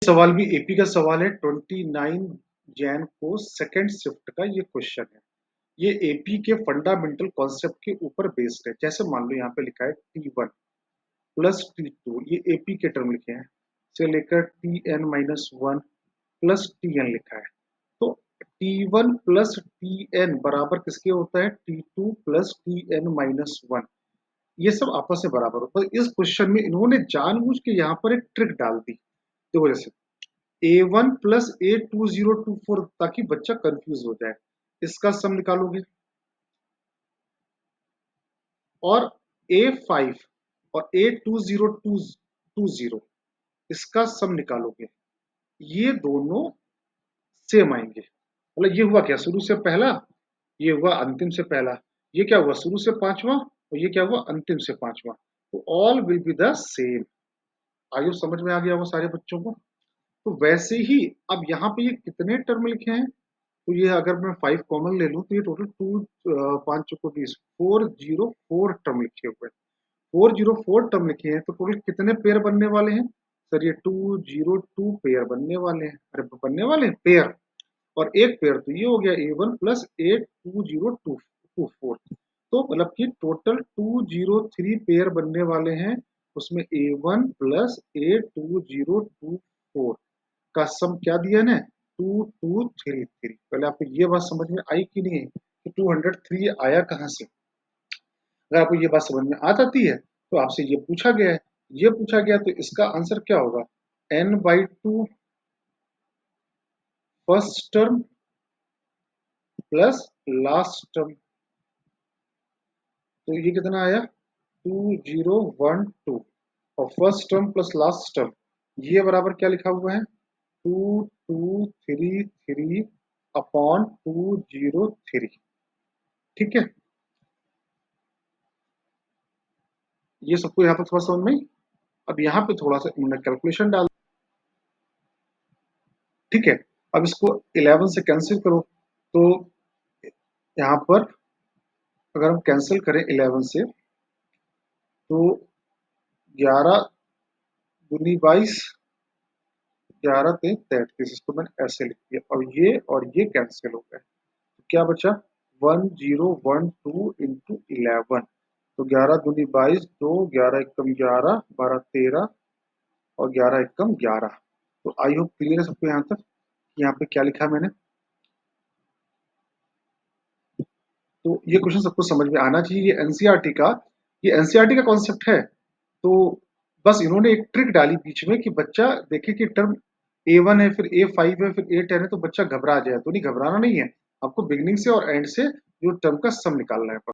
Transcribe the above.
सवाल भी एपी का सवाल है। 29 जैन को सेकंड शिफ्ट का ये क्वेश्चन है। ये एपी के फंडामेंटल कॉन्सेप्ट के ऊपर बेस्ड है। जैसे मान लो यहाँ पे लिखा है T1 प्लस T2, ये एपी के टर्म लिखे हैं, से लेकर Tn-1 प्लस Tn लिखा है। तो T1 प्लस Tn बराबर किसके होता है? T2 plus Tn-1। ये सब आपस में बराबर होता है। इस क्वेश्चन में इन्होंने जानबूझ के यहाँ पर एक ट्रिक डाल दी। देखो जैसे A1 प्लस A2024, ताकि बच्चा कंफ्यूज हो जाए। इसका सम निकालोगे और A5 और A2020 इसका सम निकालोगे, ये दोनों सेम आएंगे। मतलब ये हुआ क्या, शुरू से पहला, ये हुआ अंतिम से पहला, ये क्या हुआ, शुरू से पांचवा, और ये क्या हुआ, अंतिम से पांचवा। तो all will be the same. आयु समझ में आ गया वो सारे बच्चों को? तो वैसे ही अब यहाँ पे ये कितने टर्म लिखे हैं, तो ये अगर मैं 5 कॉमन ले लूं तो ये टोटल 5 404 टर्म लिखे हुए हैं। 404 टर्म लिखे हैं, तो टोटल कितने पेयर बनने वाले हैं सर? ये 202 पेयर बनने वाले हैं। अरे बनने वाले हैं पेयर, और एक पेयर तो ये हो गया A1 प्लस A2024। तो मतलब कि टोटल 203 पेयर बनने वाले हैं। उसमें A1 प्लस A2024 का सम क्या दिया ना, 2233। पहले आपको ये बात समझ में आई कि नहीं कि 203 आया कहाँ से? अगर आपको ये बात समझ में आ जाती है तो आपसे ये पूछा गया है, ये पूछा गया, तो इसका आंसर क्या होगा? n/2 first term plus last term. तो ये कितना आया? 2012। और first term plus last term, ये बराबर क्या लिखा हुआ है? 2233 अपॉन 203। ठीक है, ये सबको यहाँ पे थोड़ा समझ में आई? अब यहाँ पे थोड़ा सा इन्होंने कैलकुलेशन डाल, ठीक है। अब इसको 11 से कैंसिल करो, तो यहाँ पर अगर हम कैंसिल करें 11 से, तो 11 दूनी 22, 11 3 33, इसको मैंने ऐसे लिख दिया। और ये कैंसिल हो गए, तो क्या बचा? 1012 इंटू 11। तो 11 दूनी 22, 2 11 एकम 11, 12 13, और 11 एकम 11। तो आई होप क्लियर है सबको यहाँ तक? यहाँ पे क्या लिखा मैंने? तो ये क्वेश्चन सबको समझ में आना चाहिए। ये एनसीईआरटी का कॉन्सेप्ट है। तो बस इन्होंने एक ट्रिक डाली बीच में कि बच्चा देखे कि टर्म A1 है, फिर A5 है, फिर A10 है, तो बच्चा घबरा जाए। तो नहीं, घबराना नहीं है, आपको बिगिनिंग से और एंड से जो टर्म का सम निकालना है।